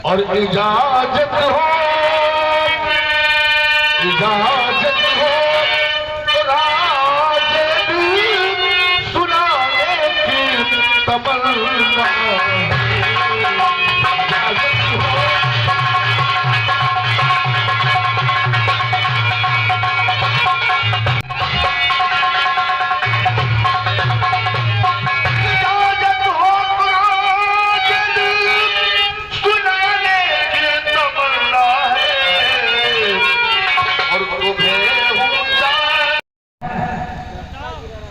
और इजाजत हो तो राज भी सुनाने की तमन्ना।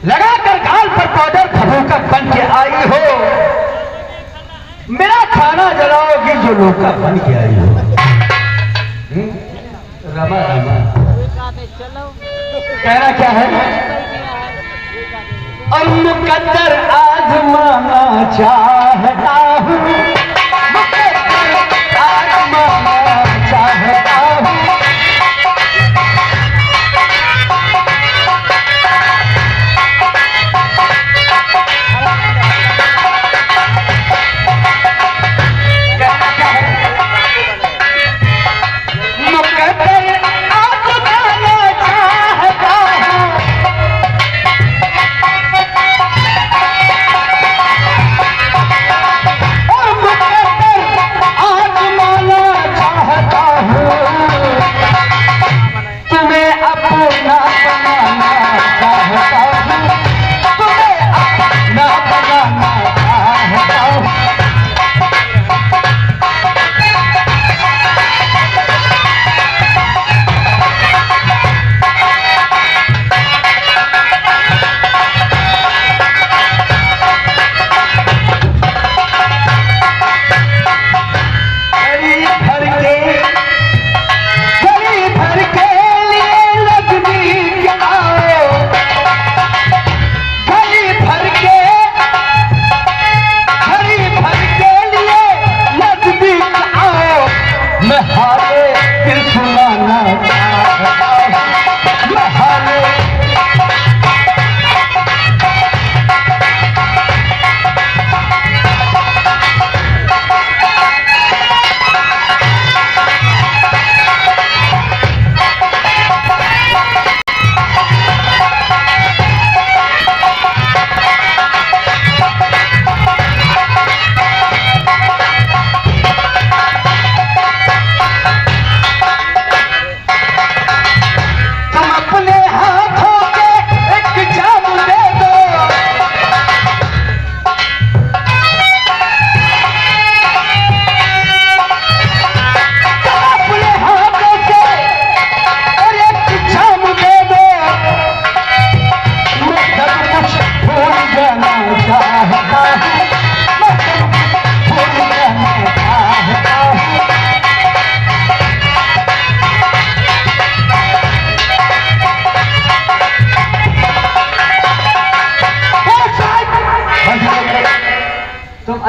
लगाकर गाल पर पाउडर खबूका बन के आई हो, मेरा खाना जलाओगी जो लोका बन के आई हो। रमा रमा कहना क्या है? और मुकद्दर आजमाना चाहता हूँ, मुकद्दर आजमाना चाहता हूँ।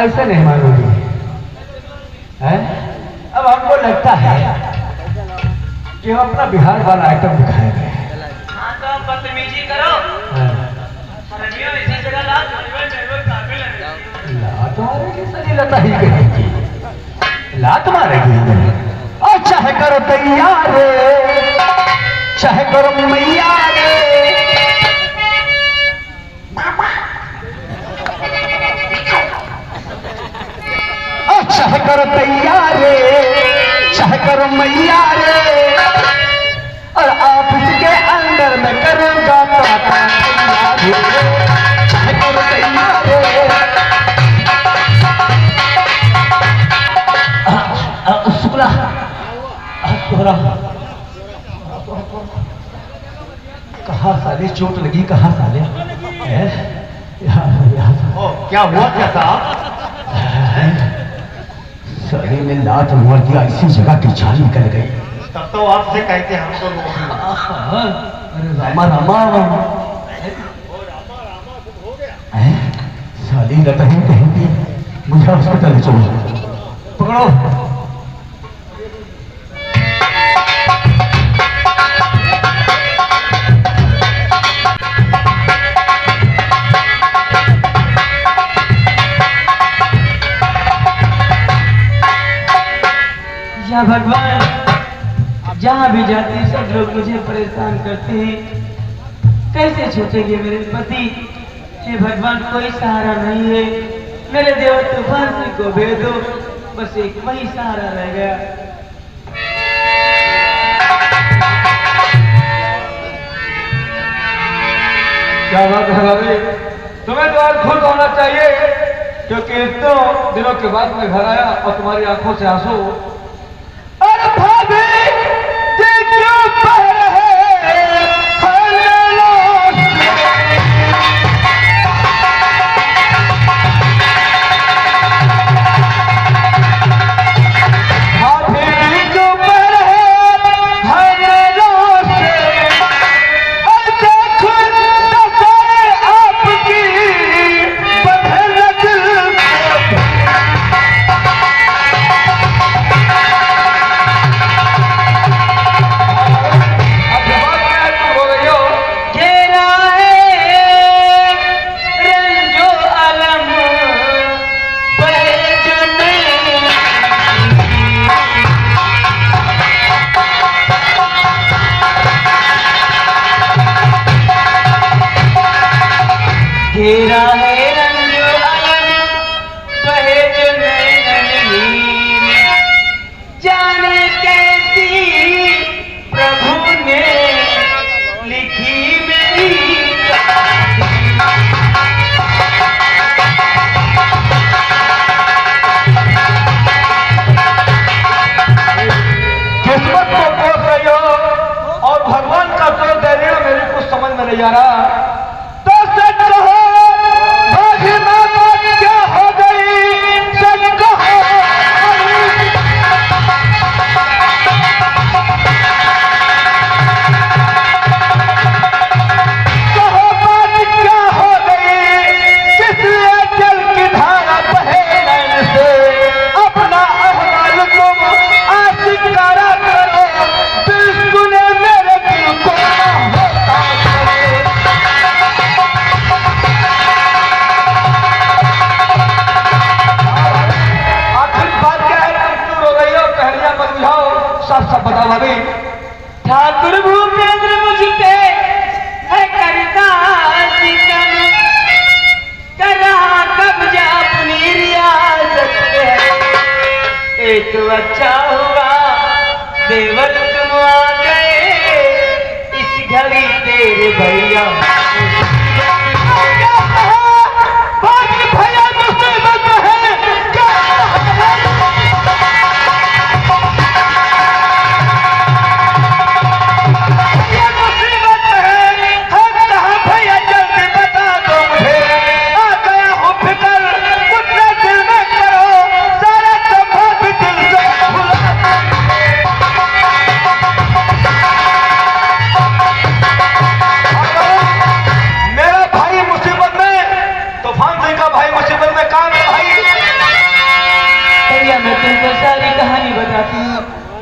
ऐसे नहीं मानोगी है? अब हमको लगता है कि हम अपना बिहार वाला आइटम दिखाएंगे। हाँ तो आप बदतमीजी करो। इसी जगह लात मारेगी, सही लता ही कहेगी, लात मारेगी। और चाहे करो तैयार, चाहे करो मैया रे, चाहे करो तैयार, चाहे करो मैया रे, और ऑफिस के अंदर में करूंगा चाहे करो तैयार। शुक्ला तोहरा कहाँ साले चोट लगी? कहाँ साले? क्या हुआ क्या साहब? साले ने लात मार दिया, इसी जगह की जान निकल गई। तब तो आपसे कहते हम तो अरे रामा रामा साली लता ही कहेंगी, मुझे हॉस्पिटल चलो, पकड़ो। हाँ भगवान, जहाँ भी जाते हैं सब लोग मुझे परेशान करते हैं। कैसे छूटेंगे मेरे पति? हे भगवान, कोई सहारा नहीं है। मेरे देव तूफान को भेजो, बस एक वही सहारा रह गया। क्या बात है भाभी, तुम्हें तो आज खुश होना चाहिए, क्योंकि इतने दिनों के बाद मैं घर आया और तुम्हारी आंखों से आंसू। अरे भाभी, ये क्यों बह रहे घेरा है रंजो अलम बहे जो नैनन नीर, जाने कैसी प्रभु ने लिखी मेरी किस्मत को कोस रही हो और भगवान का जो दे रही हो, मेरे कुछ समझ में नहीं आ रहा। सब बताओ भाभी। ठाकुर भूपेंद्र मुझ पे है करता सितम, कर रहा कब्जा अपनी रियासत पे। एक अच्छा हुआ देवर तुम आ गए, इस घड़ी तेरे भैया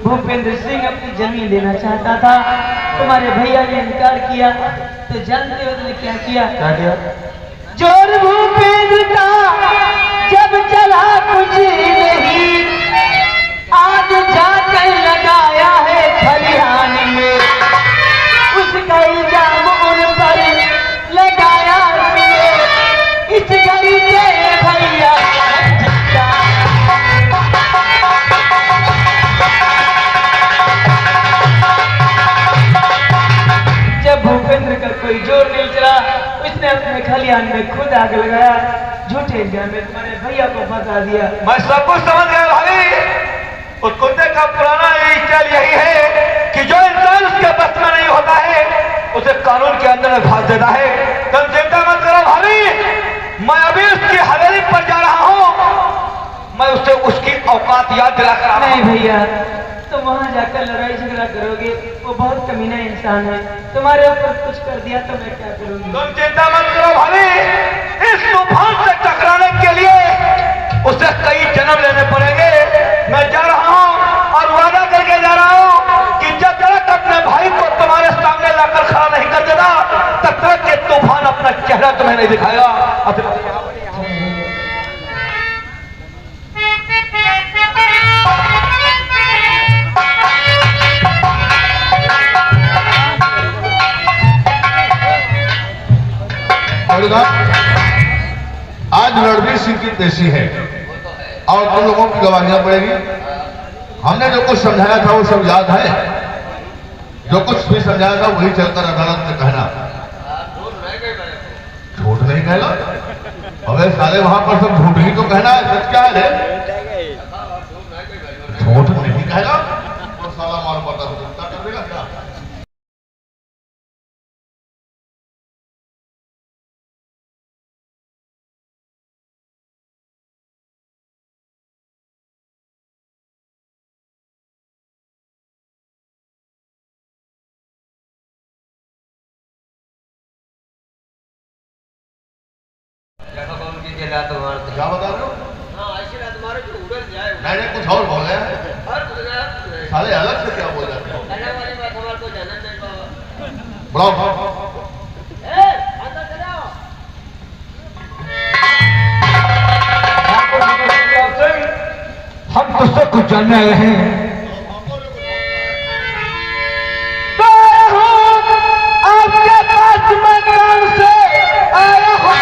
भूपेंद्र सिंह अपनी जमीन लेना चाहता था, तुम्हारे भैया ने इनकार किया, तो जानते हो तुमने क्या किया? जोर भूपेंद्र का जब चला कुछ नहीं, आज जाकर लगाया है खलिहान में, उसका इल्जाम उन पर लगाया इस घड़ी से भैया। जब भूपेंद्र का कोई जोर नहीं चला, उसने अपने खलिहान में खुद आग लगाया, झूठे इल्जाम में तुम्हारे भैया को फंसा दिया। मैं सब कुछ समझ गया भाई। उस कुत्ते का पुराना चाल यही है कि जो इंसान उसके बस में नहीं होता है, उसे कानून के अंदर में फांस देता है। तुम चिंता मत करो भाभी, मैं अभी उसकी हवेली पर जा रहा हूँ, मैं उससे उसकी औकात याद दिला कर। नहीं भैया, तुम वहां जाकर लड़ाई झगड़ा करोगे, वो बहुत कमीना इंसान है, तुम्हारे ऊपर कुछ कर दिया तो मैं क्या करूंगी? तुम चिंता मत करो भाभी, इस तूफान से टकराने के लिए उसे कई जन्म लेने पड़ेंगे। मैं जा रहा हूँ और वादा करके जा रहा हूँ कि जब तक अपने भाई को तुम्हारे सामने लाकर खड़ा नहीं कर देता, तब तक ये तूफान अपना चेहरा तुम्हें नहीं दिखाएगा। पेशी है और तुम लोगों की गवाहियां पड़ेगी। हमने जो कुछ समझाया था वो सब याद है, जो कुछ भी समझाया था वही चलकर अदालत में कहना। झूठ नहीं कहना, अबे साले वहां पर सब झूठ ही तो कहना है, सच क्या है? झूठ नहीं कहना तो साला मालूम पड़ता है चिंता कर देगा क्या? क्या बता रहे हो? मैंने कुछ और बोल रहे हैं, साले अलग से क्या बोल रहे हो? बुलाओ। हम तुझसे कुछ जानने आए हैं। आपके पास मैं काम से आया हूँ।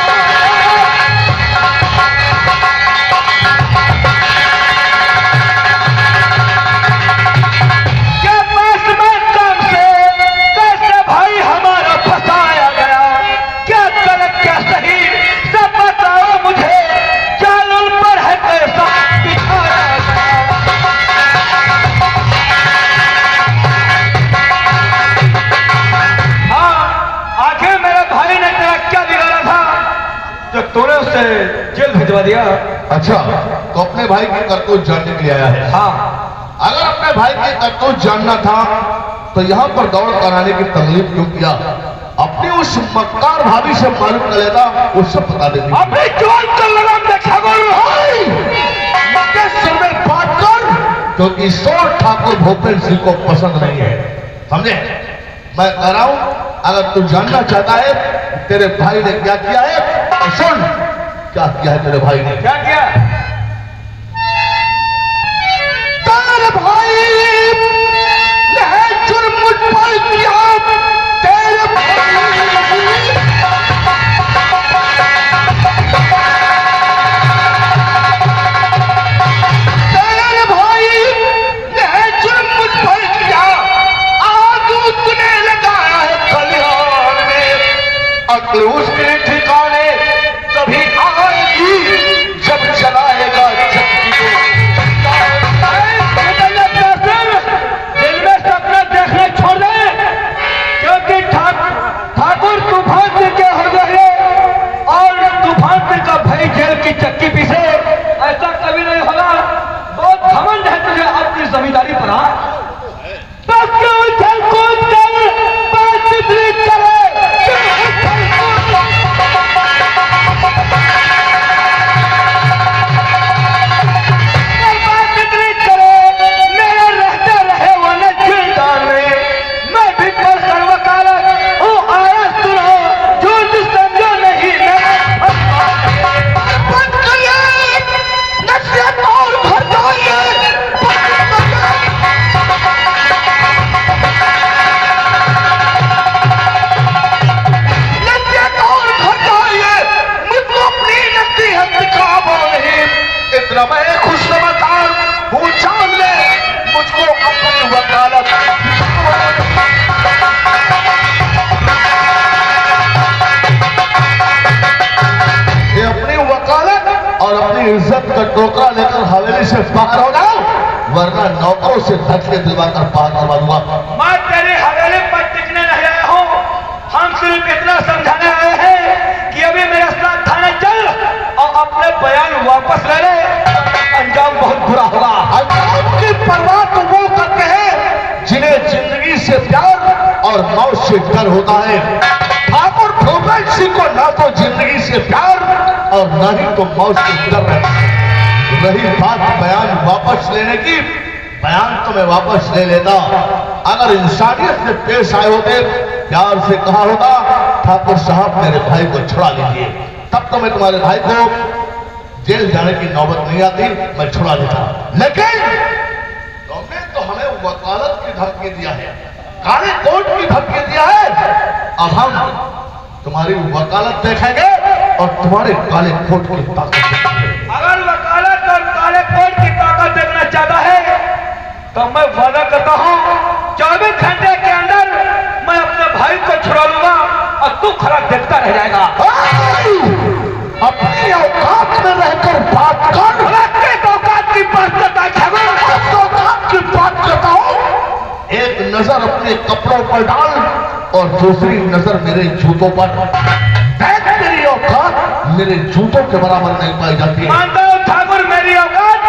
तूने उससे जेल भिजवा दिया। अच्छा, तो अपने भाई की करतूत जानने के लिए आया है? हाँ। अगर अपने भाई की करतूत जानना था तो यहाँ पर दौड़ कराने की तकलीफ क्यों किया? अपनी उस मक्कार भाभी से मालूम कर लेता, उससे बता देती। अपने जवान कर लगाम देखा में बात कर, क्योंकि ईश्वर ठाकुर भूपेंद्र सिंह को पसंद नहीं है, समझे? मैं कह रहा हूं, अगर तू जानना चाहता है तेरे भाई ने क्या किया है तो सुन। क्या किया है तेरे भाई ने? क्या किया? तेरे भाई ने जुर्म मुझ पर किया। तेरे भाई ने जुर्म मुझ पर किया। आग उसने लगाया है खलिहान में, अक्ल उसके ठिकाने तभी आएगी जब चलाएगा चक्की को। दिल में सपना देखना छोड़ दे, क्योंकि ठाकुर तूफान सिंह के हो गए और तूफान सिंह का भाई जेल की चक्की पीछे। ऐसा कभी नहीं होगा। बहुत घमंड है तुझे अपनी जमींदारी पर। मैं खुश समाचार हूँ, जान ले मुझको अपनी वकालत। ये अपनी वकालत और अपनी इज्जत का टोकरा लेकर हवेली से बाहर हो जाओ, वरना नौकरों से धक्के दिलवाकर बाहर करवा दूंगा। मैं तेरी हवेली पर टिकने नहीं आया हूँ। हम सिर्फ इतना समझाने आए हैं कि अभी मेरे साथ थाने चल और अपने बयान वापस ले ले। अंजाम बहुत बुरा होगा। अंजाम की परवाह तो वो करते हैं जिन्हें जिंदगी से प्यार और मौत से डर होता है। ठाकुर भूपेंद्र सिंह को ना तो जिंदगी से प्यार और ना ही तो मौत से डर है। रही बात बयान वापस लेने की, बयान तो मैं वापस ले लेता अगर इंसानियत से पेश आए होते, प्यार से कहा होता ठाकुर साहब मेरे भाई को छुड़ा लीजिए, तब तो मैं तुम्हारे भाई को जेल जाने की नौबत नहीं आती, मैं छुड़ा देता। लेकिन तुमने तो हमें वकालत की धमकी दिया है, काले कोर्ट की धमकी दिया है। अब हम तुम्हारी वकालत देखेंगे और तुम्हारे काले कोर्ट की ताकत देखेंगे। तो मैं वादा करता हूँ 24 घंटे के अंदर मैं अपने भाई को छुड़ा लूंगा और तू खड़ा देखता रह जाएगा। अपनी औकात में रहकर बात कर। औकात की बात करता है, औकात की बात करता हूँ। एक नजर अपने कपड़ों पर डाल और दूसरी नजर मेरे जूतों पर। देख मेरी औकात मेरे जूतों के बराबर नहीं पाई जाती। मानता हूँ ठाकुर मेरी औकात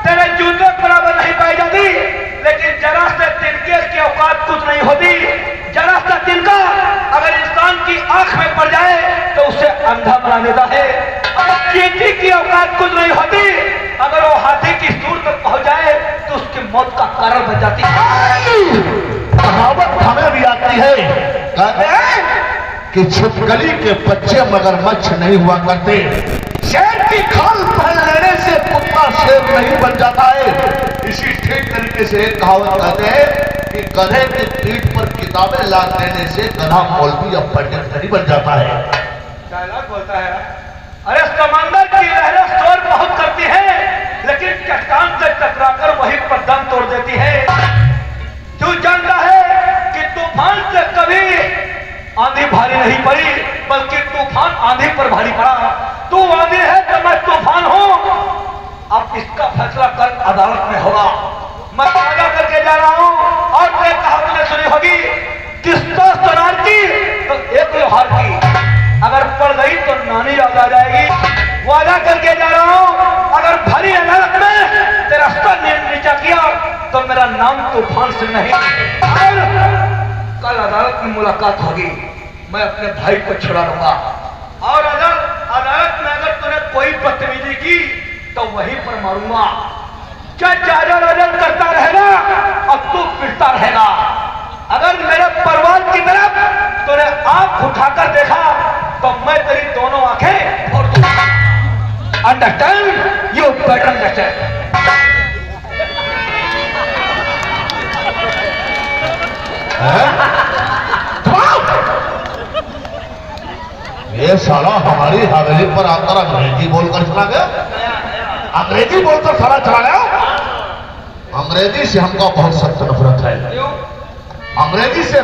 तेरे जूतों के बराबर नहीं पाई जाती, लेकिन जरा से तिनके की औकात कुछ नहीं होती। जरा सा तिनका अगर इंसान की आंख में पड़ जाए तो उसे अंधा बना देता है। चींटी की औकात कुछ नहीं होती, अगर वो हाथी की सूर तक पहुंच जाए तो उसकी मौत का कारण बन जाती है। कहावत हमें भी आती है, कहते हैं कि छिपकली के बच्चे मगरमच्छ नहीं हुआ करते। शेर की खाल पहन लेने से कुत्ता शेर नहीं बन जाता है। इसी ठीक तरीके से एक कहावत कहते हैं कि गधे की पीठ पर किताबें लाद देने से गधा मौलवी या पंडित नहीं बन जाता है। डायलॉग बोलता है, अरे समंदर की लहरें शोर बहुत करती है, लेकिन चट्टान से टकराकर वहीं पर दम तोड़ देती है। तू जानता है कि तूफान से कभी आंधी भारी नहीं पड़ी, बल्कि तूफान आंधी पर भारी पड़ा। तू आंधी है तो मैं तूफान हूं। अब इसका फैसला कल अदालत में होगा। मैं वादा करके जा रहा हूं और मैं कहावत ने सुनी होगी, किस्ता सरार की तो एक लोहार की, अगर पड़ गई तो नानी याद आ जाएगी। वादा करके जा रहा हूं, अगर भरी अदालत में तेरा सर नीचा किया तो मेरा नाम तूफान से नहीं। और कल अदालत में मुलाकात होगी, मैं अपने भाई को छुड़ा लूंगा। और अदालत में अगर तूने कोई बदतमीजी की तो वहीं पर मारूंगा। जज अजल करता रहेगा और तू पिटता रहेगा। अगर मेरे परिवार की तरफ तूने आंख उठाकर देखा तो मैं तेरी दोनों आंखें फोड़ दूंगा। अंडरस्टैंड? You better understand. ये साला हमारी हवेली पर आकर अंग्रेजी बोलकर चला गया। अंग्रेजी बोलकर साला चला गया। अंग्रेजी से हमको बहुत सख्त नफरत है। अंग्रेजी से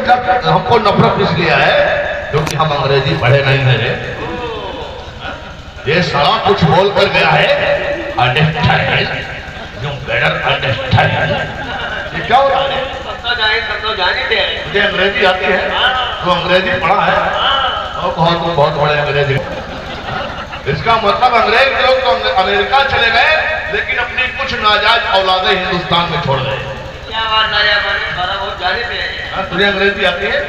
हमको नफरत इसलिए है क्योंकि हम अंग्रेजी पढ़े नहीं है। ये साला कुछ बोल कर गया है, अंडरस्टैंड, यू बेटर अंडरस्टैंड। ये क्या हो रहा है? मुझे अंग्रेजी आती है, तो अंग्रेजी पढ़ा है और बहुत बड़े अंग्रेजी। इसका मतलब अंग्रेज लोग तो अमेरिका चले गए, लेकिन अपनी कुछ नाजायज औलादे हिंदुस्तान में छोड़ गए। क्या बात बहुत जाने पे तुझे अंग्रेजी आती है?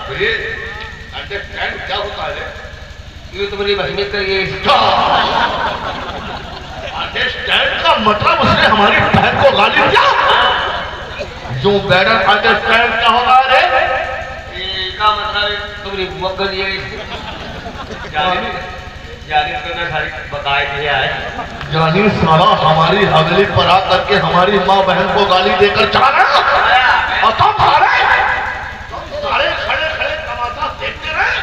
तो ये अंडरस्टैंड क्या होता है? ये तो मेरी बहमियत करिए। अंडरस्टैंड का मतलब उसने हमारी बहन को गाली दिया। जो बेटर अंडरस्टैंड क्या होता है? इसका मतलब तुम्हारी मक्कल ये सारी बताए दिए है। जानी साला हमारी हवेली पर आकर के हमारी माँ बहन को गाली देकर चला गया और तुम सारे खड़े खड़े तमाशा देखते रहे।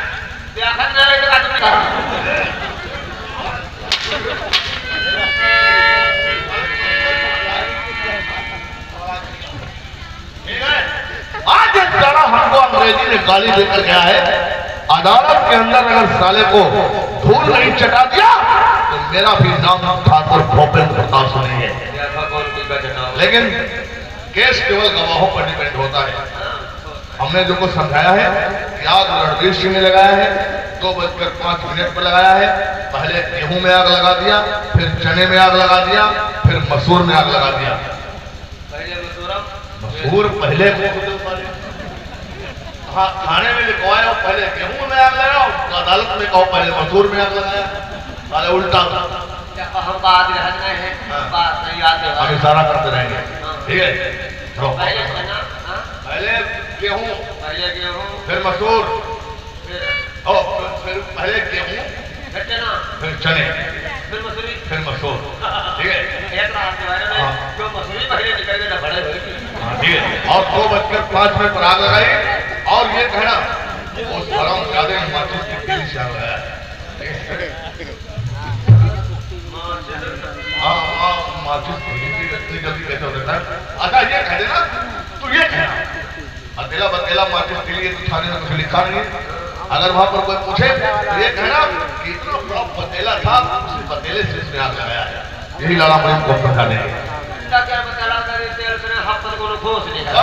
आज एक साला हमको अंग्रेजी ने गाली देकर गया है। अदालत के अंदर अगर साले को धूल नहीं चटा दिया तो मेरा भी नाम ठाकुर भूपेंद्र प्रताप नहीं है। लेकिन केस केवल गवाहों पर डिपेंड होता है। हमने जो कुछ समझाया है कि आग रणवीर सिंह ने लगाया है, 2:05 पर लगाया है। पहले गेहूं में आग लगा दिया, फिर चने में आग लगा दिया, फिर मसूर में आग लगा दिया। मसूर पहले थाने में लिखवाया और पहले गेहूं में आग लगाया, अदालत में कहो पहले मसूर में आग लगाया। साले उल्टा हम बात रहे हैं, बात नहीं याद है। हम इशारा करते रहेंगे, ठीक है? पहले गेहूं, फिर मसूर, फिर पहले गेहूं, फिर चने, फिर मसूर, ठीक है? जो मसूरी पहले निकल गए बड़े ठीक है। और 2:05 पर आग लगाई और ये कहना उस हराम ज्यादा माचिस की तीन से आग लगाया। माचिस इतनी जल्दी कैसे हो सकता है? अच्छा ये कह देना, तू ये कहना अकेला बकेला माचिस के लिए तो थाने में कुछ लिखा नहीं है। अगर वहां पर कोई पूछे तो ये कहना कि इतना बड़ा पतेला था, उसी पतेले से इसने आग लगाया है। यही लड़ा मुझे को पता नहीं। क्या बता करे तेल से हाथ को ठोस देगा।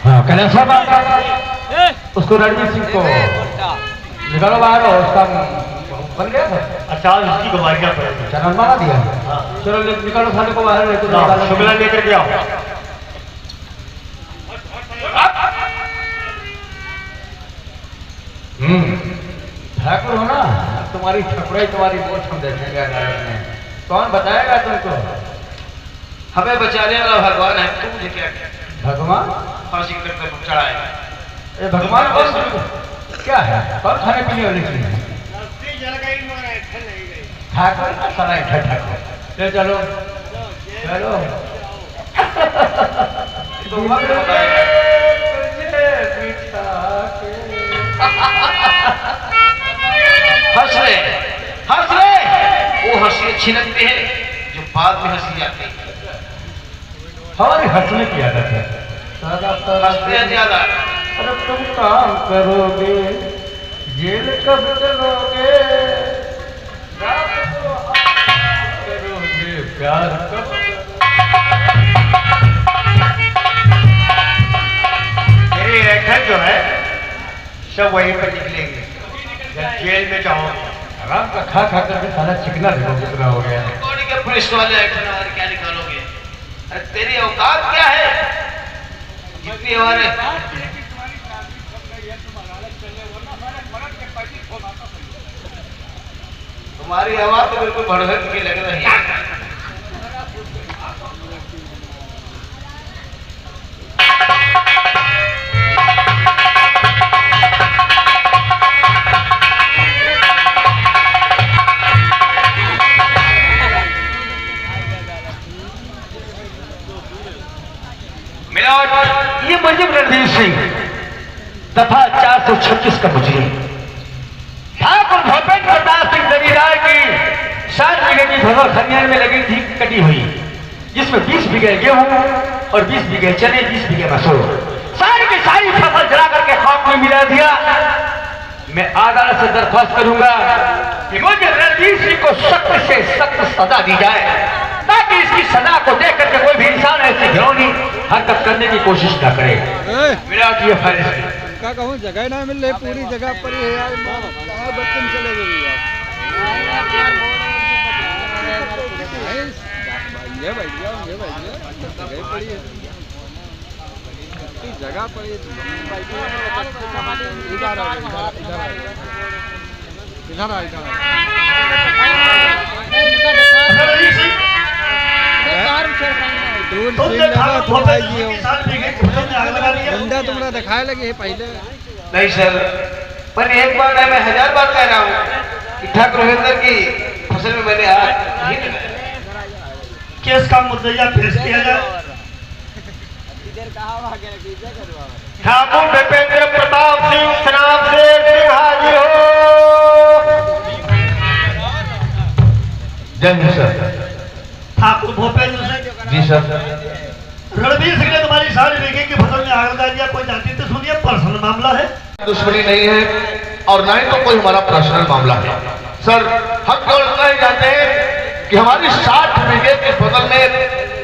हाँ कैलाश साहब उसको रणवीर सिंह को निकालो बाहर और उसका बन गया था। अच्छा इसकी गवारियां पड़ेगी चैनल मारा दिया। चलो निकालो थाने को बाहर लेकर शुक्ला लेकर के आओ। ठाकुर हो ना, तुम्हारी ठकुराई तुम्हारी बोझ हम देखेंगे। कौन बताएगा तुमको? हमें बचाने वाला भगवान है, तुम मुझे क्या भगवान फांसी करके चढ़ाएगा? ये भगवान कौन क्या है? कौन खाने पीने वाली चीज है? ठाकुर का सारा ठाकुर ले चलो चलो। हंस रहे वो हंसी अच्छी लगती है जो बाद में हंसी आती है। हमारी हंसने की आदत है, हंसते हैं ज्यादा। अरे तुम काम करोगे जेल कब चलोगे, करोगे प्यार कब? मेरी रेखा जो है सब वहीं पर निकलेंगे जब जेल में जाओगे। आराम का खा खा करके सारा चिकना देखो कितना हो गया। कौड़ी के पुलिस वाले ऐठन और क्या निकालोगे? अरे तेरी औकात क्या है? जितनी हमारे तुम्हारी आवाज तो बिल्कुल भड़क की लग रही है। ये मुजिब रणवीर सिंह दफा 436 का मुजरिम ठाकुर भूपेंद्र प्रताप सिंह जमींदार की 60 बीघे की फसल खलियान में लगी थी कटी हुई, जिसमें 20 बीघे गेहूं और 20 बीघे चने, 20 बीघे मसूर, सारी की सारी फसल जला करके खाक में मिला दिया। मैं अदालत से दरख्वास्त करूंगा कि मुझे रणवीर सिंह को सख्त से सख्त सजा दी जाए, ताकि इसकी सजा को देख करके कोई भी इंसान ऐसी घिनौनी हरकत करने की कोशिश न करे। मेरा ये फैसला का कहूँ जगह ना मिल रही, पूरी जगह पर ही है यार, बच्चन चले गए ये भैया जगह पड़ी है, जगह पड़ी बंदा तुमने दिखाए लगे है पहले। नहीं सर, पर एक बार नहीं, मैं 1000 बार कह रहा हूँ कि ठाकुर रोहिंदर की फसल में मैंने हाथ नहीं लगाया। केस का मुद्दा पेश किया जाए। ठाकुर भूपेंद्र प्रताप सिंह शराब से हाजिर हो। जय हिंद सर। ठाकुर भूपेंद्र सिंह जी सर। रणवीर सिंह ने तुम्हारी 60 बीघे की फसल में आग लगा दिया, कोई जाति तो सुनिए पर्सनल मामला है। दुश्मनी नहीं है और ना ही तो कोई हमारा पर्सनल मामला है सर। हम केवल इतना ही जानते हैं कि हमारी 60 बीघे की फसल में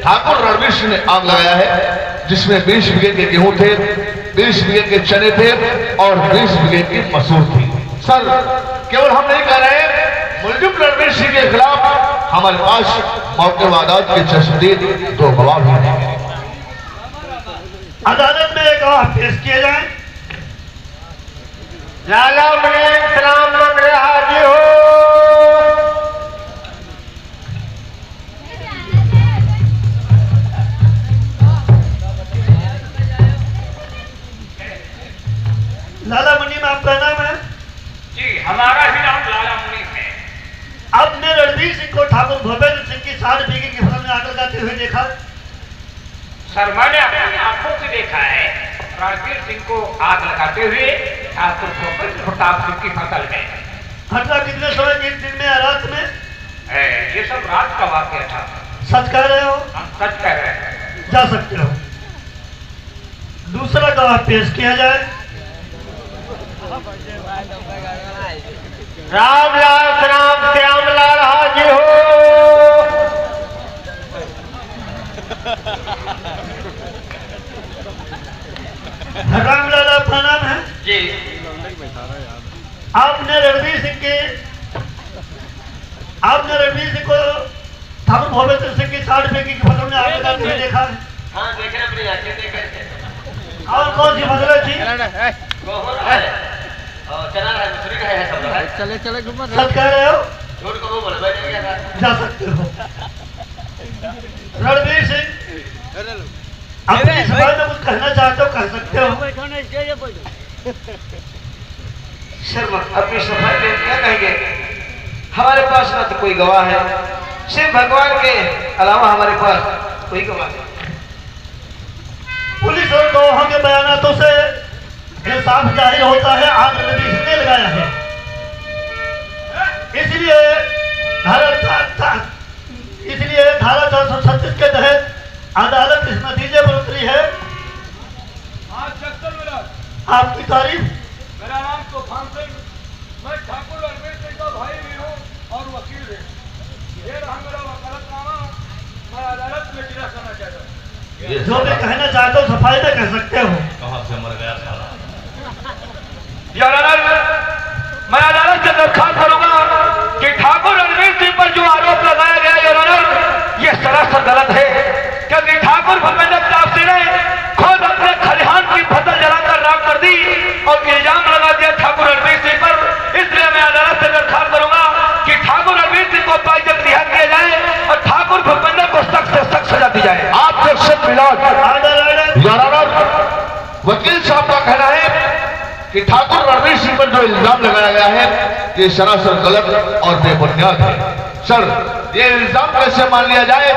ठाकुर रणवीर सिंह ने आग लगाया है, जिसमें 20 बीघे के गेहूं थे, 20 बीघे के चने थे और 20 बीघे की मसूर थी। सर केवल हम नहीं कह रहे हैं, मुलजिम रणवीर सिंह के खिलाफ हमारे पास मौके वादात के चश्मदीद 2 गवाह भी हैं। अदालत में एक गवाह पेश किए जाए। लाला में सलाम मांग रहे हाजिर हो। लाला मुनि में आपका नाम है? जी, हमारा ही नाम लाला मुनि है। आपने रणवीर सिंह को ठाकुर भूपेंद्र सिंह की 60 बीघे की फसल में आग लगाते हुए देखा? सर मैंने अपनी आंखों से देखा है रणवीर सिंह को आग लगाते हुए ठाकुर भूपेंद्र प्रताप सिंह की फसल में। घटना कितने समय की दिन में या रात में? ये सब रात का वाक्य था। सच कह रहे हो? हम सच कह रहे हैं। जा सकते हो। दूसरा गवाह पेश किया जाए। रामलाल राम श्यामलाल हाजिर हो। रामलाल आपका नाम है जी। आपने रणवीर सिंह को ठाकुर भूपेंद्र सिंह की 60 रुपए की फसल में आग लगाते हुए देखा है? हाँ देखे अपनी आंखें देखे। और कौन सी फसलें थी? गोहर है और चना है, मसूरी का है, सब लोग है। चले चले घुमा सच कह रहे हो? झूठ को बोले भाई नहीं क्या? जा सकते हो। रणवीर सिंह अपनी सभा में कुछ कहना चाहते हो, कह सकते हो। शर्मा अपनी सफाई में क्या कहेंगे? हमारे पास ना तो कोई गवाह है, सिर्फ भगवान के अलावा हमारे पास कोई गवाह नहीं। पुलिस और गवाहों के बयानों से ये साफ जाहिर होता है आग रणवीर सिंह ने लगाया है। इसलिए धारा 436 के तहत अदालत इस नतीजे पर उतरी है। आपकी तारीफ? मेरा नाम तूफान सिंह, मैं ठाकुर रणवीर सिंह का भाई भी हूँ और वकील भी। ये रहा मेरा वकालतनामा, मैं अदालत में जिला करना चाहता हूँ। जो भी कहना चाहते हो सफाई में कह सकते हो। कहाँ से मर गया साला? मैं अदालत से दरखास्त करूंगा कि ठाकुर रणवीर सिंह पर जो आरोप लगाया गया ये सरासर गलत है, क्योंकि ठाकुर भूपेंद्र प्रताप सिंह ने खुद अपने खलिहान की फसल जलाकर राख कर दी और इल्जाम लगा दिया ठाकुर रणवीर सिंह पर। इसलिए मैं अदालत से दरखास्त करूंगा कि ठाकुर रणवीर सिंह को बाइज्जत रिहा किया जाए और ठाकुर भूपेंद्र को सख्त से सख्त सजा दी जाए। आप वकील साहब का कहना है कि ठाकुर रणवीर सिंह पर जो इल्जाम लगाया गया है ये सरासर गलत और बेबुनियाद है। सर, ये इल्जाम कैसे मान लिया जाए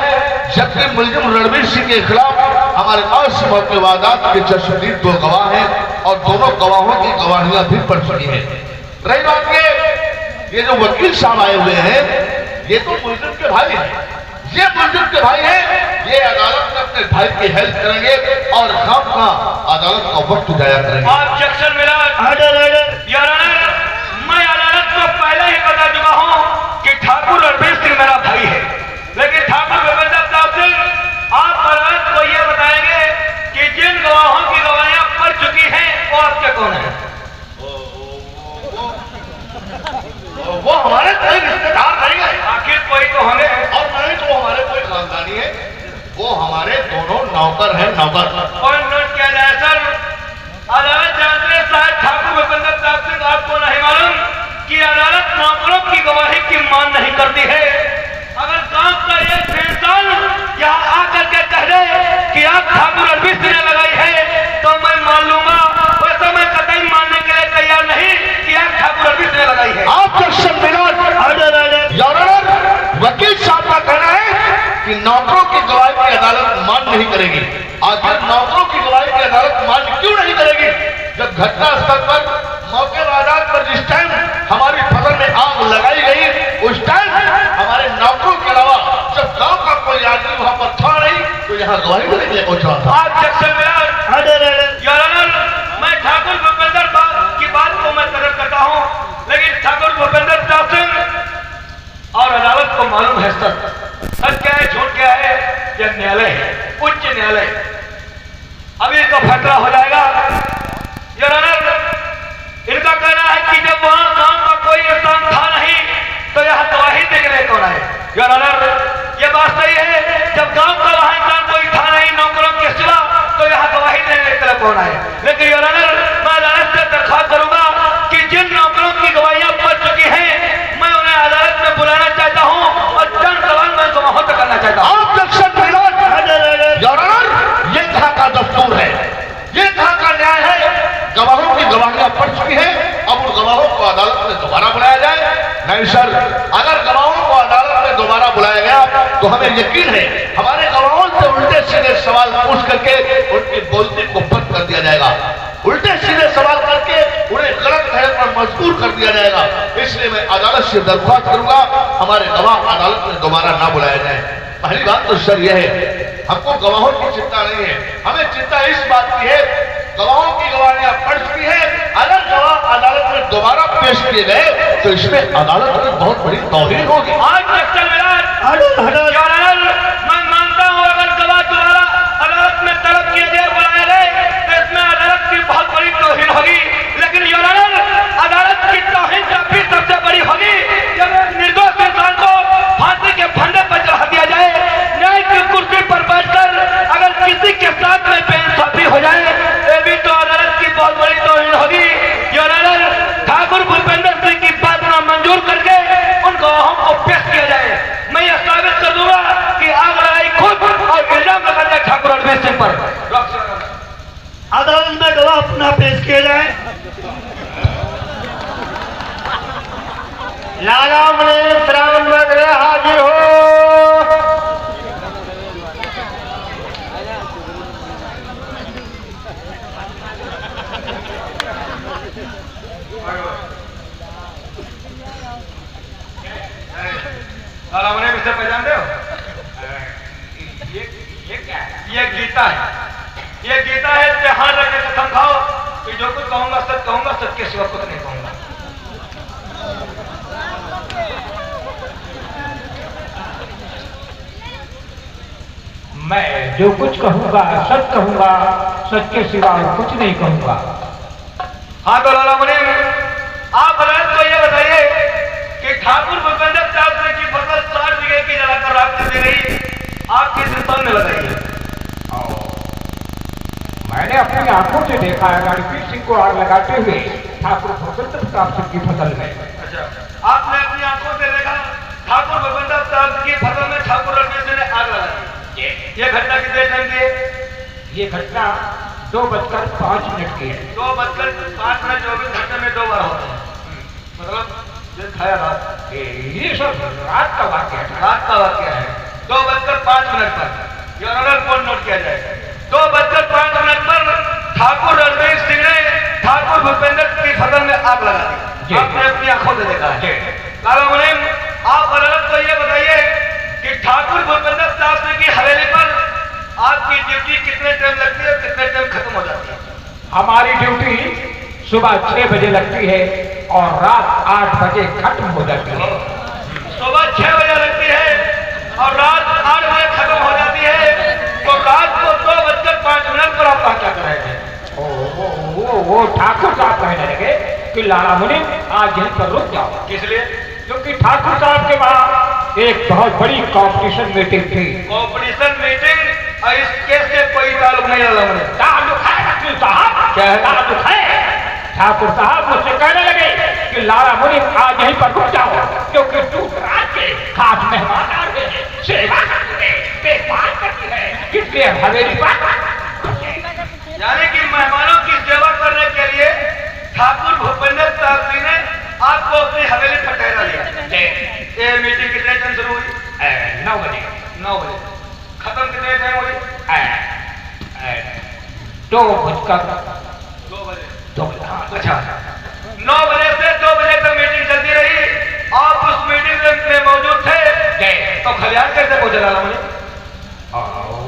जबकि मुलजिम रणवीर सिंह के खिलाफ हमारे पास मौकेवादात के चश्मदीद 2 गवाह हैं और दोनों गवाहों की गवाहियां भी पड़ चुकी हैं। रही बात ये जो वकील साहब आए हुए हैं ये तो मुलजिम के भाई हैं, ये मुलजिम के भाई हैं, ये अदालत में अपने भाई की हेल्प करेंगे और हम का अदालत का वक्त जाया करेंगे। ऑब्जेक्शन मिला। मैं अदालत को पहले ही बता चुका हूं कि ठाकुर रणवीर सिंह मेरा भाई है, लेकिन ठाकुर भूपेंद्र प्रताप सिंह आप अदालत को यह बताएंगे कि जिन गवाहों की गवाहियां पड़ चुकी हैं वो आपके कौन है? वो हमारे कोई रिश्तेदार नहीं है, आखिर कोई तो होंगे और नहीं तो हमारे कोई खानदानी है, वो हमारे दोनों नौकर हैं, नौकर। और नोट किया जाए सर, अदालत जानते हैं शायद ठाकुर भूपेंद्र प्रताप सिंह आपको नहीं मालूम कि अदालत नौकरों की गवाही की मान नहीं करती है। अगर गांव का एक इंसान यहाँ आकर के कह दे कि आप ठाकुर रणवीर सिंह ने लगाई है तो मैं मान लूंगा, वैसे मैं कतई मानने के लिए तैयार नहीं कि आप ठाकुर रणवीर सिंह ने लगाई है। वकील साहब का कहना है कि नौकरों की गवाही की अदालत मान नहीं करेगी। आखिर नौकरों की गवाही की अदालत मान क्यों नहीं करेगी? जब घटना स्थल पर मौके वारदात पर जिस टाइम हमारी फसल में आग लगाई गई उस टाइम हमारे नौकरों के अलावा जब गांव का कोई आदमी वहां पर था नहीं तो यहाँ गवाही देने के लिए पहुंच रहा था। मैं ठाकुर भूपेंद्र की बात को मैं कदर करता हूँ, लेकिन ठाकुर भूपेंद्र प्रताप सिंह और अदालत को मालूम है सच क्या है झूठ क्या है। यह न्यायालय है, उच्च न्यायालय। अभी तो फैसला हो जाएगा। इनका कहना है कि जब वहां गांव का कोई इंसान था नहीं तो यहाँ गवाही देने के लिए कौन आए? ये बात सही है, जब गांव का वहां इंसान कोई था नहीं नौकरों के सिवा तो यहाँ गवाही देने के लिए कौन आए? लेकिन मैं अदालत से दरखास्त करूंगा कि जिन नौकरों की गवाहियां पड़ चुकी हैं मैं उन्हें अदालत में बुलाना चाहता हूं और चंद सवाल मैं गवाहों से करना चाहता हूं। ये कहाँ का दस्तूर है, ये कहाँ का न्याय है? गवाहों की गवाहियां पड़ चुकी हैं, अब उन गवाहों को अदालत में दोबारा बुलाया जाए? नहीं सर, अगर गवाहों को अदालत में दोबारा दोबारा बुलाया गया तो हमें यकीन है हमारे गवाहों से उल्टे सीधे सवाल पूछ करके उनकी बोलती को बंद कर दिया जाएगा, उल्टे सीधे सवाल करके उन्हें गलत कहने पर मजबूर कर दिया जाएगा। इसलिए मैं अदालत से दरख्वास्त करूंगा हमारे गवाह अदालत में दोबारा ना बुलाया जाए। पहली बात तो सर यह है हमको गवाहों की चिंता नहीं है, हमें चिंता इस बात की है गवाहों की गवाहियां पढ़ चुकी है, अगर गवाह अदालत में दोबारा पेश किए गए तो इसमें अदालत में बहुत बड़ी तौहीन होगी। आज मैं मानता हूँ अगर गवाह दोबारा अदालत में तलब किए गए बुलाए गए तो इसमें अदालत की बहुत बड़ी तौहीन होगी, लेकिन अदालत की तौहीन जब भी सबसे बड़ी होगी जब एक निर्दोष इंसान को फांसी के फंदे पर चढ़ा दिया जाए, न्याय की कुर्सी पर बैठकर अगर किसी के साथ में बेइंसाफी हो जाए ये भी तो अदालत की बहुत बड़ी तौहीन होगी। ठाकुर भूपेंद्र सिंह की बात ना मंजूर करके उन गवाहों को पेश किया जाए। मैं यह साबित कर दूंगा कि आग लगाई खुद और इल्जाम लगा दिया ठाकुर रणवीर सिंह पर। अदालत में गवाह पुनः पेश किए जाए। लाला में श्रावण वगैरह हाजिर हो। लाला मुनीम इसे पहचानते हो? ये क्या है? ये गीता है, ये गीता है। ध्यान रख के कसम खाओ कि जो कुछ कहूंगा सच के सिवा कुछ नहीं कहूंगा। मैं जो कुछ कहूंगा सच के सिवा और कुछ नहीं कहूंगा। हाँ तो लाला मुनीम आप अदालत को यह बताइए कि ठाकुर भूपेंद्र सिंह की फसल 60 बीघे की जलाकर राख कर दी गई, आप किस स्थान में लगाइए? मैंने अपनी आंखों से देखा है रणवीर सिंह को आग लगाते हुए ठाकुर भूपेंद्र सिंह की फसल में। अच्छा, आपने अपनी आंखों से देखा ठाकुर भूपेंद्र सिंह की फसल में ठाकुर रणवीर सिंह ने आग लगाई। ये घटना कितने टाइम की है? ये घटना 2:05 की है। 2:05 24 घंटे में 2 बार होता है, मतलब खाया रात। ये सब रात का वाक्य है, रात का वाक्य है। 2:05 पर योर ऑनर कौन नोट किया जाएगा? 2:05 पर ठाकुर रणवीर सिंह ने ठाकुर भूपेंद्र की फसल में आग लगा दी। आपने अपनी आंखों से देखा है। लाला मुनीम आप अदालत को यह बताइए कि ठाकुर भूपेंद्र सिंह की हवेली पर आपकी ड्यूटी कितने टाइम लगती है, कितने टाइम खत्म हो जाती है? हमारी ड्यूटी सुबह 6 बजे लगती है और रात 8 बजे खत्म हो जाती है। सुबह 6 बजे लगती है और रात 8 बजे खत्म हो जाती है, तो रात को 2:05 पर आप क्या कर रहे थे? वो ठाकुर साहब कहने लगे कि लाला मुनीम आज यहीं पर रुक जाओ। किस लिए? क्योंकि ठाकुर साहब के वहां एक बहुत बड़ी कंपटीशन मीटिंग थी। कंपटीशन मीटिंग और इस केस से कोई ताल्लुक नहीं। लाला मुनीम ताल्लुक है वकील साहब, क्या है? ताल्लुक है। ठाकुर साहब मुझसे कहने लगे कि लाला मुनीम आज यहीं पर रुक जाओ क्योंकि दूर रात के खास मेहमान आ रहे हैं, सेवा करते हैं, देखभाल करते हैं, इसलिए हवेली पर। यानी कि मेहमानों की सेवा करने के लिए ठाकुर भूपेंद्र सिंह ने आपको अपनी हवेली पर ठहरा लिया। ये मीटिंग कितने टाइम शुरू हुई? 9 बजे। 9 बजे। खत्म कितने टाइम हुई? 2:02 अच्छा, 9 बजे से 2 बजे तक मीटिंग चलती रही। आप उस मीटिंग में मौजूद थे तो खलियान कैसे पहुंचे लाला मुनीम?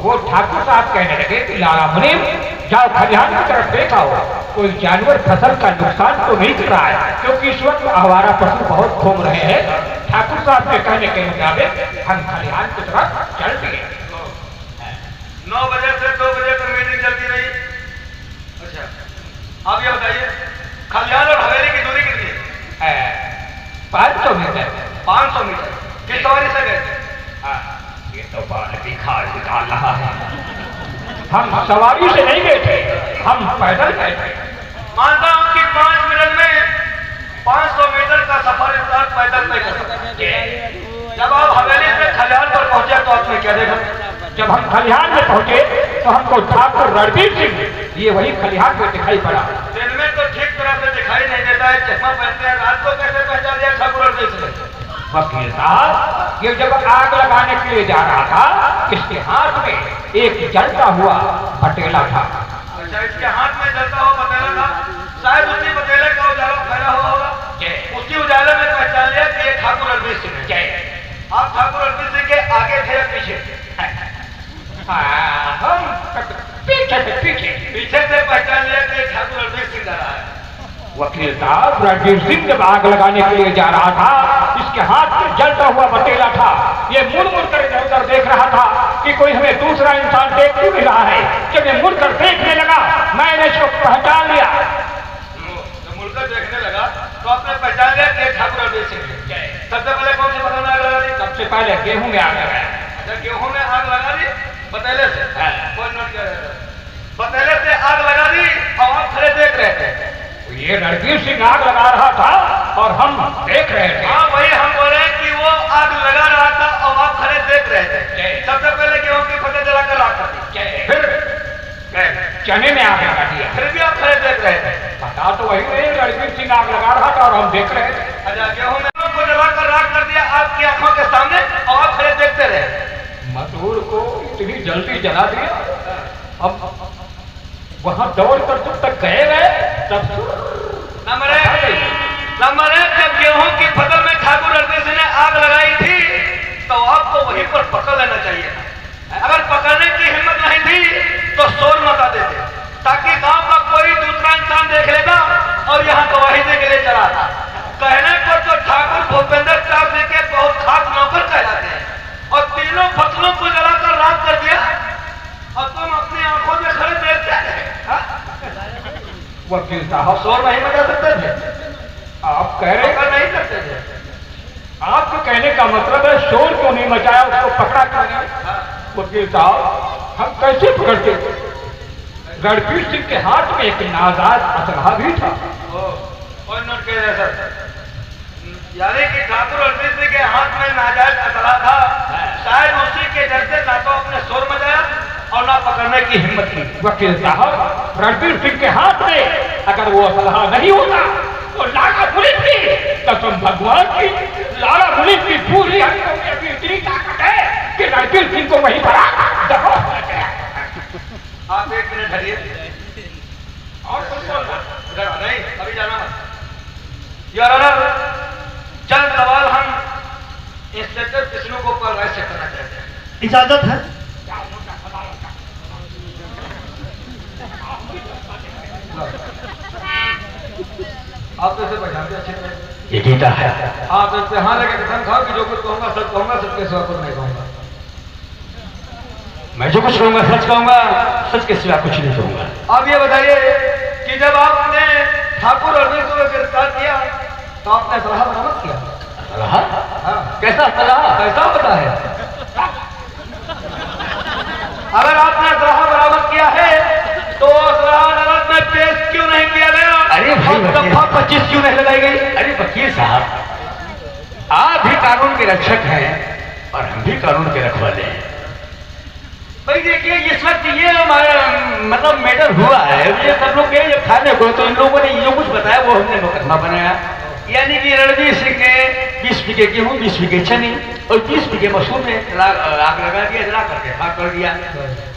वो ठाकुर साहब कहने लगे कि लाला मुनीम जाओ खलिहान की तरफ देखा हो, कोई जानवर फसल का नुकसान तो नहीं कर रहा है, क्योंकि इस वक्त आवारा पशु बहुत घूम रहे हैं। ठाकुर साहब के कहने के मुताबिक हम खलिहान की तरफ चल दिए। 9 बजे से 2 बजे तक मीटिंग चलती रही। अच्छा, आप ये बताइए खलिहान और हवेली की दूरी कितनी है? 500 मीटर। 500 मीटर। किस सवारी से गए थे? ये तो बाल भी खाल निकाल रहा है। हम सवारी से नहीं गए थे, हम पैदल गए थे। मानता हूं कि 5 मिनट में 500 मीटर का सफर इंसान पैदल तय कर सकते हैं। जब आप हवेली से खलिहान पर पहुंचे तो आपने क्या देखा? जब हम खलिहान में पहुंचे तो हमको ठाकुर रणवीर सिंह ये वही खलिहान में दिखाई पड़ा। दिन में तो ठीक तरह से दिखाई नहीं देता है, चश्मा पहनते हैं, रात को कैसे पहचान लिया ठाकुर रणवीर सिंह? वकील साहब, ये जब आग लगाने के लिए जा रहा था, इसके हाथ में एक जलता हुआ पटेला था। अच्छा, इसके हाथ में जलता हुआ पटेला था। शायद उसी पटेले का उजाला फैला हुआ होगा। उसी उजाले में पहचान लिया कि ये ठाकुर रणबीर सिंह है। आप ठाकुर रणबीर सिंह के आगे थे या पीछे? हम पीछे से पहचान लिया कि ये ठाकुर रणबीर सिंह जा रहा है। वकील साहब, रणबीर सिंह जब आग लगाने के लिए जा रहा था, इसके हाथ में जलता हुआ पटेला था। ये मुड़ मुड़ कर इधर उधर देख रहा था कि कोई हमें दूसरा इंसान देख क्यों नहीं रहा है। जब ये मुड़कर देखने लगा, मैंने इसको पहचान लिया। मुड़कर देखने लगा तो आपने पहचान लिया कि ठाकुर रणबीर सिंह है। सबसे पहले कौन सी फसल में आग लगा दी? सबसे पहले गेहूं में आग लगाया। अच्छा, गेहूं में आग लगा दी पतेले से। कोई नोट किया जाता है? पतेले से आग लगा दी और आप खड़े देख रहे थे। ये रणबीर सिंह आग लगा रहा था और हम देख रहे थे। हाँ, वही हम बोले कि वो आग लगा रहा था और आप खड़े देख रहे थे। सबसे पहले गेहूं की फसल जलाकर राख कर दी, फिर चने में आग लगा दिया। फिर भी आप खड़े देख रहे थे। पता तो वही नहीं, रणबीर सिंह आग लगा रहा था और हम देख रहे थे। अच्छा, गेहूं में को जलाकर राख कर दिया आपकी आंखों के सामने और आप खड़े देखते रहे। मजदूर को इतनी जल्दी जला दिया। अब वहां दौड़ कर जब तक गए तब नंबर एक, जब गेहूं की फसल में ठाकुर रणबीर सिंह ने आग लगाई थी तो आपको वहीं पर पकड़ लेना चाहिए। अगर पकड़ने की हिम्मत नहीं थी तो शोर मचा देते, ताकि गांव का कोई दूसरा इंसान देख लेगा और यहाँ गवाही देने के लिए चला था। कहने पर तो ठाकुर भूपेंद्र साहब जी के बहुत खास नौकर कहलाते हैं और तीनों फसलों को जलाकर राख कर दिया और तुम अपनी आंखों में खड़े देखते रहे। वकील साहब, शोर नहीं मचा सकते थे? आप कह रहे पकड़ नहीं करते थे? आपके कहने का मतलब है शोर क्यों नहीं मचाया, उसको पकड़ा क्यों नहीं? वकील साहब, हम कैसे पकड़ते? रणबीर सिंह के हाथ में एक नाजायज असलहा भी था। और नोट किया जाए सर, यानी कि ठाकुर रणबीर सिंह के हाथ में नाजायज असलहा था। शायद उसी के डर से ना तो अपने शोर मचाया और ना पकड़ने की हिम्मत की। वकील साहब, रणबीर सिंह के हाथ में अगर वो असलहा नहीं होता तो लाला पुलिस की कसम भगवान की, लाला पुलिस की पूरी हड्डियों में अभी इतनी ताकत है कि रणबीर सिंह को वहीं पर आप एक मिनट हटिए और कुछ बोलना नहीं, अभी जाना मत। यार चंद सवाल हम इंस्पेक्टर विष्णु गोपाल राय से करना चाहते हैं। इजाजत है? आप तो इसे पहचानते अच्छे से। ये जीता है। आप इससे हाँ लगे कसम खाओ कि जो कुछ कहूंगा सच कहूंगा, सबके सिवा कुछ नहीं कहूंगा। मैं जो कुछ कहूंगा सच कहूंगा, सच के सिवा कुछ नहीं कहूंगा। आप ये बताइए कि जब आपने ठाकुर रणबीर को गिरफ्तार किया तो आपने सलाह बरामद किया? सलाह? हाँ। कैसा सलाह? कैसा होता है? अगर आपने सलाह बरामद किया है तो सलाह अदालत में पेश क्यों नहीं किया गया? अरे भाई, दफा 25 क्यों नहीं लगाई गई? अरे वकील साहब, आप भी कानून के रक्षक हैं और हम भी कानून के रखवाले हैं। भाई देखिए, इस वक्त ये मतलब मैटर हुआ है, ये सब लोग गए जब थाने को तो इन लोगों ने जो कुछ बताया वो हमने मुकदमा बनाया। यानी कि रणबीर सिंह के 20 बीघे गेहूं, 20 बीघे चने और 20 बीघे मसूर में आग लगा दिया, जला करके खाक कर दिया।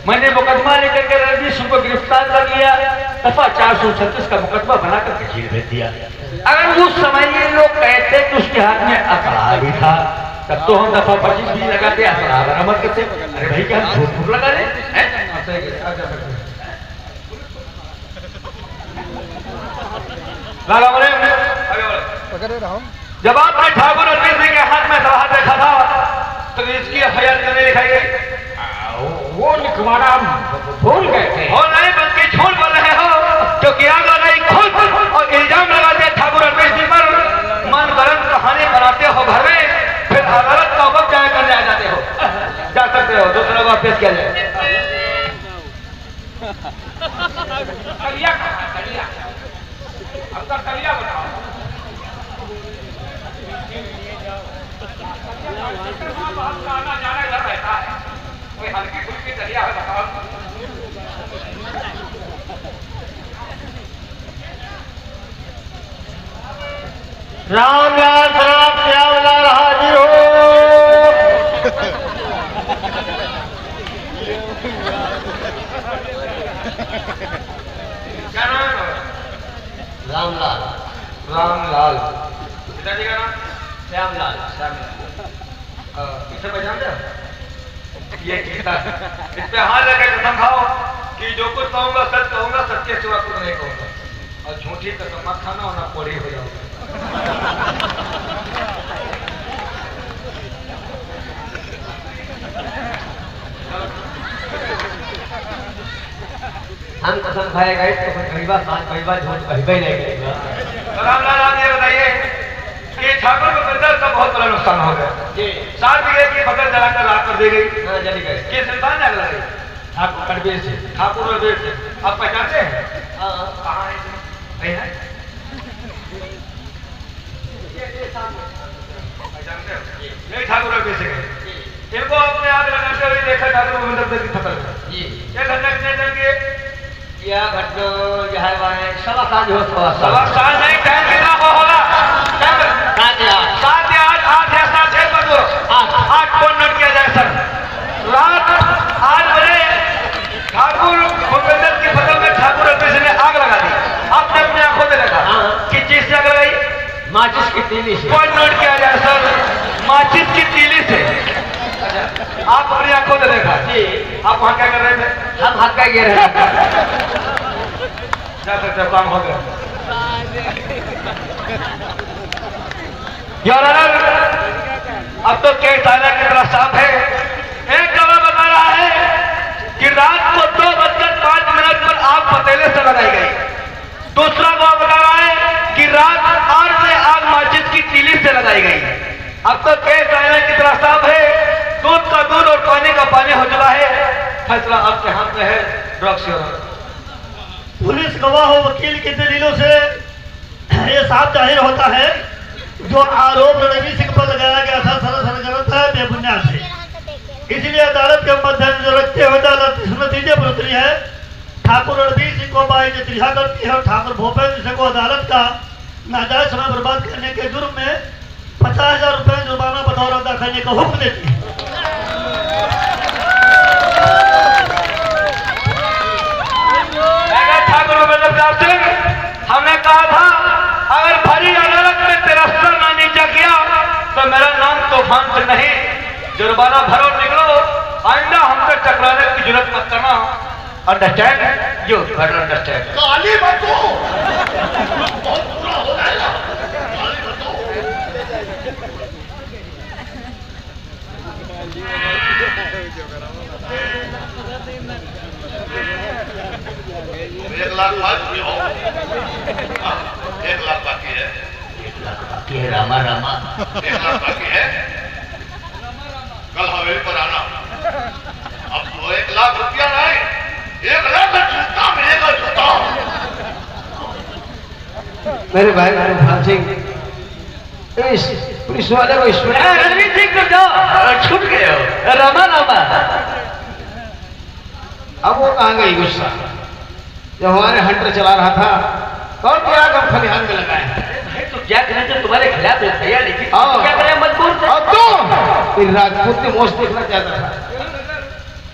मैंने मुकदमा लेकर के रणबीर सिंह को गिरफ्तार कर लिया, दफा 436 का मुकदमा बना करके जेल भेज दिया। अगर उस समय ये लोग कहते कि उसके हाथ में असलहा भी था, तब तो हम दफा 25 भी लगाते, असलहा बरामद करते। अरे भाई, क्या हम झूठ लगा रहे हैं? लाला बोले, जब आपने ठाकुर रणबीर सिंह के हाथ में सलाह देखा था तो इसकी एफआईआर क्यों नहीं लिखाई गई? वो लिखवाना भूल गए थे। हो नहीं, बल्कि झूठ बोल रहे हो, क्योंकि आग लगाई खुद और इल्जाम लगाते ठाकुर रणबीर सिंह पर। मन गलत कहानी बनाते हो घर में, फिर अदालत का हुक्म जारी करने आ जाते हो। जा सकते हो, दूसरा को पेश किया जाए। कलिया कहाँ? कलिया आपका कलिया बताओ। आना जाना इधर रहता है, कोई हल्की फुल्की कलिया है बताओ। राम लाल श्याम लाल हाजी श्यामलाल। पिताजी का नाम? श्यामलाल। इसे पहचान दे? ये गीता है। इस पे हाथ लगे कसम खाओ कि जो कुछ कहूंगा सच कहूंगा, सत्य के सिवा कुछ नहीं कहूंगा, और झूठी कसम मत खाना वरना कोड़ी हो जाओगे। हम कसम खाएगा तो फिर गरीबा साथ गरीबा झूठ कहीं ही नहीं करेगा। रामलाल, आप ये बताइए कि ठाकुर को बंदर का बहुत बड़ा नुकसान हो गया। जी 7 बीघे की फसल जलाकर राख कर दी गई। हाँ जली गए। किस इंसान ने आग लगाई? ठाकुर कड़बीर से। ठाकुर और देव से। आप पहचानते हैं? हाँ कहाँ है? कहीं है? पहचानते हो? यही ठाकुर और देव से गए। इनको अपने आग लगाते हुए देखा ठाकुर को बंदर की फसल में। जी ये घटना कितने दिन की? यह घटना जो है वह सवा साँझ हो सवा साल नहीं, टाइम कितना होगा? 7 या 7 या 8 या 7 6 बजे 8 कौन नोट किया जाए सर? रात 8 बजे ठाकुर भूपेंद्र की फसल में ठाकुर और कृष्ण ने आग लगा दी। आपने अपनी आंखों से देखा। किस चीज से आग लगाई? माचिस की तीली से। कौन नोट किया जाए सर? माचिस की तीली से। आप अपनी आंखों से देखा? जी। आप वहां क्या कर रहे थे? हम हक का गिर रहे थे। जा सकते हो, काम हो गया। यार अब तो केस आने की तरह साफ है। एक गवाह बता रहा है कि रात को 2:05 पर आग पतीले से लगाई गई। दूसरा गवाह बता रहा है कि रात 8 बजे आग माचिस की तीली से लगाई गई। अब तो केस आने की तरह साफ है। दूध का दूध और पानी का पानी हो चुका है। फैसला आपके हाथ में है। ड्रग्स पुलिस गवाह और वकील की दलीलों से ये साफ जाहिर होता है जो आरोप रणवीर सिंह पर लगाया गया था सरासर गलत है, बेबुनियाद है। इसलिए अदालत के मद्देनजर रखते हुए अदालत इस नतीजे पर उतरी है ठाकुर रणवीर सिंह को बाइज्जत रिहा करती है और ठाकुर भूपेंद्र सिंह को अदालत का नाजायज समय बर्बाद करने के जुर्म में 50,000 रुपए जुर्माना बतौर अदा करने का हुक्म देती है। हमने कहा था अगर भरी अदालत में तेरा सर ना नीचा किया तो मेरा नाम तूफान से नहीं, जुर्माना भरो निकलो। आइंदा हमसे टकराने की जरूरत मत करना। अंडरस्टैंड? You better understand. गाली मत दो, बहुत बुरा हो जाएगा। गाली मत दो। एक लाख बाकी हो। 1 लाख बाकी है। 1 लाख बाकी है। रामा रामा 1 लाख बाकी है। कल हवेली पर आना। अब तो 1 लाख रुपया नहीं, 1 लाख का जूता मिलेगा, जूता। मेरे भाई तूफान सिंह इस पुलिस वाले को रणवीर सिंह को जाओ, छूट गए हो। रामा रामा अब वो कहाँ गई गुस्सा? जब हमारे हंटर चला रहा था और क्या हम खलिहान में लगाए तो क्या करें? तो तुम्हारे खिलाफ है भैया, लेकिन हाँ। क्या करें? मजबूर थे। और तो फिर राजपूत की मोश देखना चाहता था।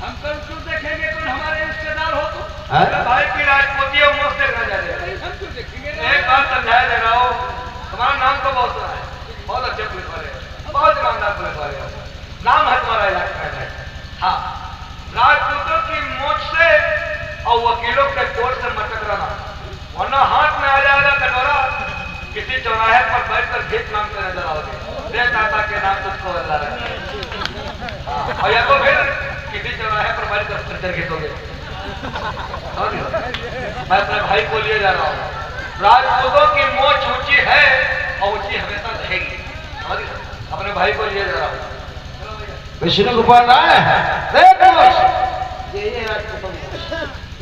हम कल क्यों देखेंगे? तुम हमारे रिश्तेदार हो तो हाँ? भाई की राजपूती और मोश देखना चाहते हैं। हम क्यों देखेंगे? एक बात समझाया दे रहा हूँ, तुम्हारा नाम तो बहुत सुना है, बहुत अच्छे पुलिस वाले, बहुत ईमानदार पुलिस वाले, नाम है तुम्हारा इलाके में। हाँ, राजपूतों की मोच से और वकीलों के कोर्ट से मत टकराना, वरना हाथ में आ जाएगा कटोरा। किसी चौराहे पर बैठकर भीख मांगते नजर आओगे, दे दाता के नाम तुझको अल्लाह रखे। और या तो फिर किसी चौराहे पर बैठकर खच्चर घिसोगे। मैं अपने भाई को लिए जा रहा हूँ। राजपूतों की मोच ऊंची है और ऊंची हमेशा रहेगी। अपने भाई को लिए जा रहा हूँ। विष्णु गोपाल राय देख ये राजपूतों की मोच।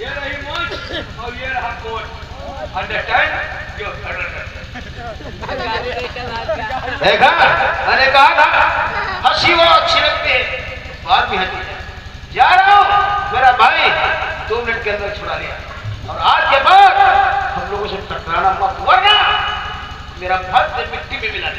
ये रही मोच और ये रहा कोट। अंडरस्टैंड? देखा मैंने कहा था हंसी वो अच्छी लगती है, बात भी हंसी है। जा रहा हूँ, मेरा भाई 2 मिनट के अंदर छुड़ा लिया और आज के बाद हम लोगों से टकराना मत, वरना मेरा घर से मिट्टी में मिला